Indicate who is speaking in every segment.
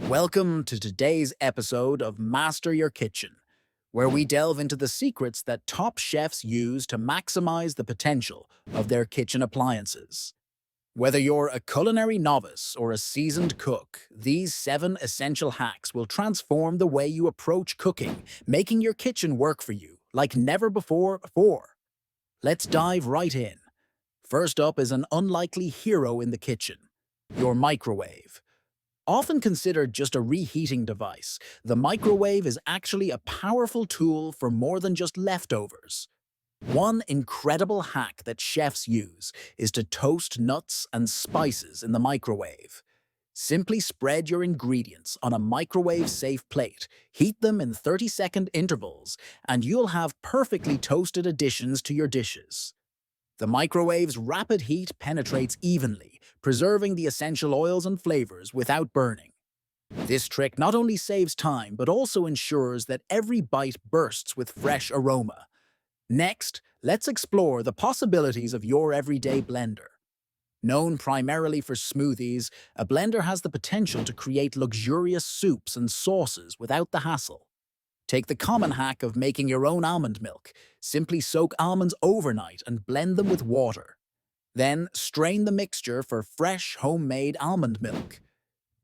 Speaker 1: Welcome to today's episode of Master Your Kitchen, where we delve into the secrets that top chefs use to maximize the potential of their kitchen appliances. Whether you're a culinary novice or a seasoned cook, these 7 essential hacks will transform the way you approach cooking, making your kitchen work for you like never before. Let's dive right in. First up is an unlikely hero in the kitchen, your microwave. Often considered just a reheating device, the microwave is actually a powerful tool for more than just leftovers. One incredible hack that chefs use is to toast nuts and spices in the microwave. Simply spread your ingredients on a microwave-safe plate, heat them in 30-second intervals, and you'll have perfectly toasted additions to your dishes. The microwave's rapid heat penetrates evenly, preserving the essential oils and flavors without burning. This trick not only saves time, but also ensures that every bite bursts with fresh aroma. Next, let's explore the possibilities of your everyday blender. Known primarily for smoothies, a blender has the potential to create luxurious soups and sauces without the hassle. Take the common hack of making your own almond milk. Simply soak almonds overnight and blend them with water. Then strain the mixture for fresh, homemade almond milk.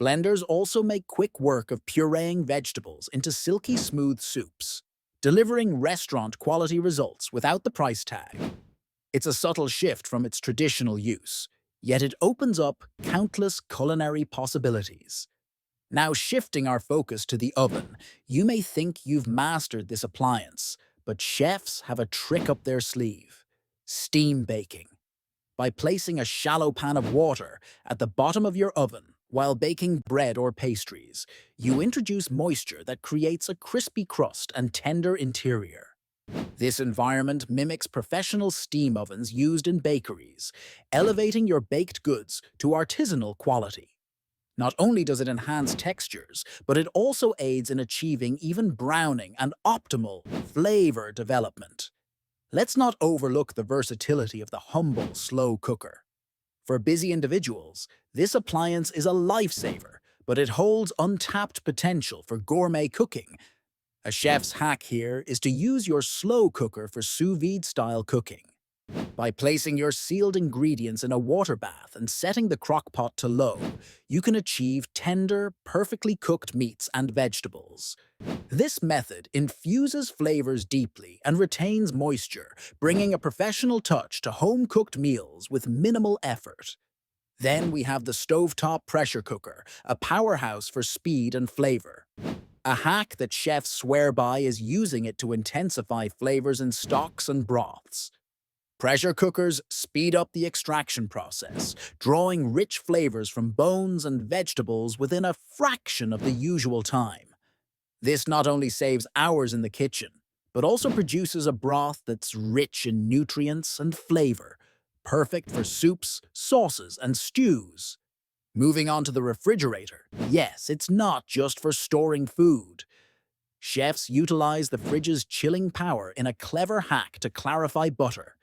Speaker 1: Blenders also make quick work of pureeing vegetables into silky smooth soups, delivering restaurant-quality results without the price tag. It's a subtle shift from its traditional use, yet it opens up countless culinary possibilities. Now shifting our focus to the oven, you may think you've mastered this appliance, but chefs have a trick up their sleeve: steam baking. By placing a shallow pan of water at the bottom of your oven while baking bread or pastries, you introduce moisture that creates a crispy crust and tender interior. This environment mimics professional steam ovens used in bakeries, elevating your baked goods to artisanal quality. Not only does it enhance textures, but it also aids in achieving even browning and optimal flavor development. Let's not overlook the versatility of the humble, slow cooker. For busy individuals, this appliance is a lifesaver, but it holds untapped potential for gourmet cooking. A chef's hack here is to use your slow cooker for sous-vide style cooking. By placing your sealed ingredients in a water bath and setting the crock pot to low, you can achieve tender, perfectly cooked meats and vegetables. This method infuses flavors deeply and retains moisture, bringing a professional touch to home-cooked meals with minimal effort. Then we have the stovetop pressure cooker, a powerhouse for speed and flavor. A hack that chefs swear by is using it to intensify flavors in stocks and broths. Pressure cookers speed up the extraction process, drawing rich flavors from bones and vegetables within a fraction of the usual time. This not only saves hours in the kitchen, but also produces a broth that's rich in nutrients and flavor, perfect for soups, sauces, and stews. Moving on to the refrigerator, yes, it's not just for storing food. Chefs utilize the fridge's chilling power in a clever hack to clarify butter.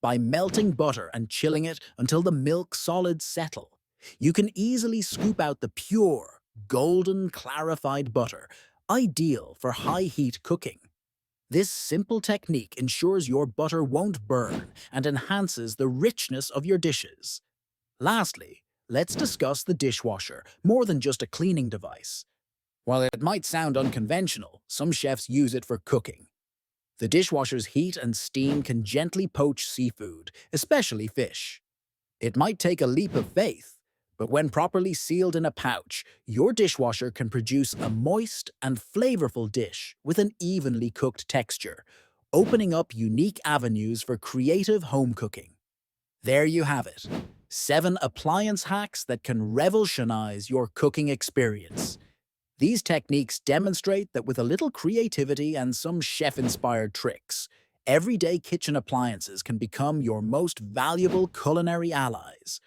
Speaker 1: By melting butter and chilling it until the milk solids settle, you can easily scoop out the pure, golden clarified butter, ideal for high-heat cooking. This simple technique ensures your butter won't burn and enhances the richness of your dishes. Lastly, let's discuss the dishwasher, more than just a cleaning device. While it might sound unconventional, some chefs use it for cooking. The dishwasher's heat and steam can gently poach seafood, especially fish. It might take a leap of faith, but when properly sealed in a pouch, your dishwasher can produce a moist and flavorful dish with an evenly cooked texture, opening up unique avenues for creative home cooking. There you have it, 7 appliance hacks that can revolutionize your cooking experience. These techniques demonstrate that with a little creativity and some chef-inspired tricks, everyday kitchen appliances can become your most valuable culinary allies.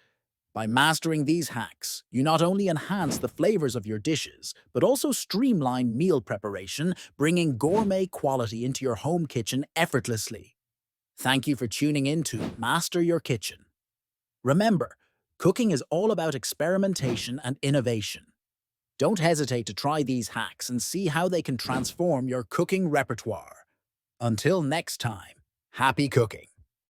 Speaker 1: By mastering these hacks, you not only enhance the flavors of your dishes, but also streamline meal preparation, bringing gourmet quality into your home kitchen effortlessly. Thank you for tuning in to Master Your Kitchen. Remember, cooking is all about experimentation and innovation. Don't hesitate to try these hacks and see how they can transform your cooking repertoire. Until next time, happy cooking!